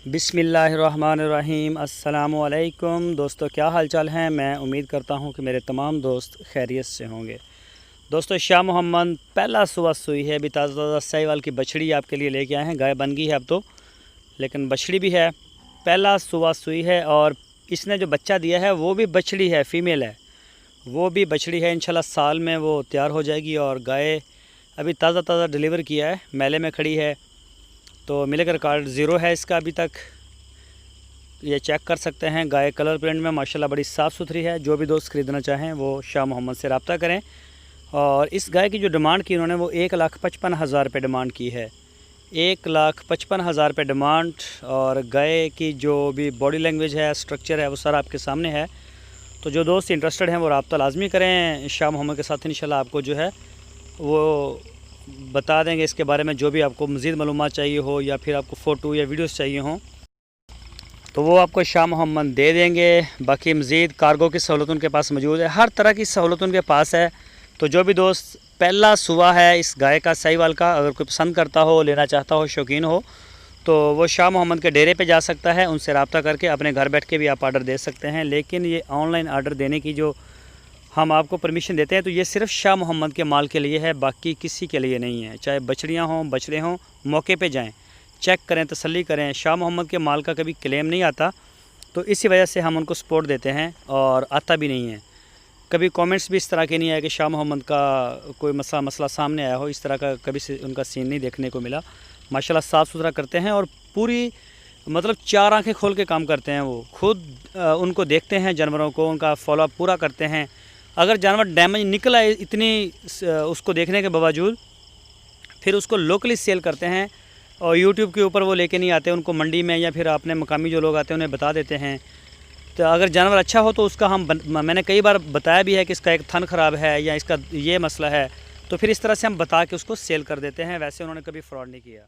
बिस्मिल्लाहिर्रहमानिर्रहीम। अस्सलामु अलैकुम दोस्तों, क्या हाल चाल हैं। मैं उम्मीद करता हूं कि मेरे तमाम दोस्त खैरियत से होंगे। दोस्तों, शाह मोहम्मद पहला सुबह सुई है। अभी ताज़ा ताज़ा साहिवाल की बछड़ी आपके लिए लेके आए हैं। गाय बन गई है अब तो, लेकिन बछड़ी भी है। पहला सुबह सुई है और इसने जो बच्चा दिया है वो भी बछड़ी है, फ़ीमेल है, वो भी बछड़ी है। इंशाल्लाह साल में वो तैयार हो जाएगी। और गाय अभी ताज़ा ताज़ा डिलीवर किया है, मेले में खड़ी है। तो मिल्क रिकॉर्ड ज़ीरो है इसका अभी तक, ये चेक कर सकते हैं। गाय कलर प्रिंट में माशाल्लाह बड़ी साफ़ सुथरी है। जो भी दोस्त ख़रीदना चाहें वो शाह मोहम्मद से रब्ता करें। और इस गाय की जो डिमांड की उन्होंने वो 1,55,000 रुपये डिमांड की है। 1,55,000 रुपये डिमांड। और गाय की जो भी बॉडी लैंग्वेज है, स्ट्रक्चर है, वो सारा आपके सामने है। तो जो दोस्त इंटरेस्टेड हैं वो रब्ता लाजमी करें शाह मोहम्मद के साथ। इंशाल्लाह आपको जो है वो बता देंगे इसके बारे में। जो भी आपको मज़ीद मालूमात चाहिए हो या फिर आपको फ़ोटो या वीडियोस चाहिए हों तो वो आपको शाह मोहम्मद दे देंगे। बाकी मज़ीद कार्गो की सहूलत उनके पास मौजूद है, हर तरह की सहूलत उनके पास है। तो जो भी दोस्त पहला सुबह है इस गाय का साहिवाल का, अगर कोई पसंद करता हो, लेना चाहता हो, शौकीन हो, तो वो शाह मोहम्मद के डेरे पे जा सकता है। उनसे रब्ता करके अपने घर बैठ के भी आप आर्डर दे सकते हैं। लेकिन ये ऑनलाइन आर्डर देने की जो हम आपको परमिशन देते हैं तो ये सिर्फ़ शाह मोहम्मद के माल के लिए है, बाकी किसी के लिए नहीं है। चाहे बछड़ियाँ हों, बछड़े हों, मौके पे जाएं, चेक करें, तसल्ली करें। शाह मोहम्मद के माल का कभी क्लेम नहीं आता, तो इसी वजह से हम उनको सपोर्ट देते हैं और आता भी नहीं है। कभी कमेंट्स भी इस तरह के नहीं आए कि शाह मोहम्मद का कोई मसला सामने आया हो। इस तरह का कभी उनका सीन नहीं देखने को मिला। माशाल्लाह साफ़ सुथरा करते हैं और पूरी मतलब 4 आँखें खोल के काम करते हैं। वो खुद उनको देखते हैं, जानवरों को, उनका फॉलोअप पूरा करते हैं। अगर जानवर डैमेज निकला है इतनी उसको देखने के बावजूद, फिर उसको लोकली सेल करते हैं और यूट्यूब के ऊपर वो लेके नहीं आते, उनको मंडी में या फिर अपने मकामी जो लोग आते हैं उन्हें बता देते हैं। तो अगर जानवर अच्छा हो तो उसका मैंने कई बार बताया भी है कि इसका एक थन ख़राब है या इसका ये मसला है, तो फिर इस तरह से हम बता के उसको सेल कर देते हैं। वैसे उन्होंने कभी फ्रॉड नहीं किया।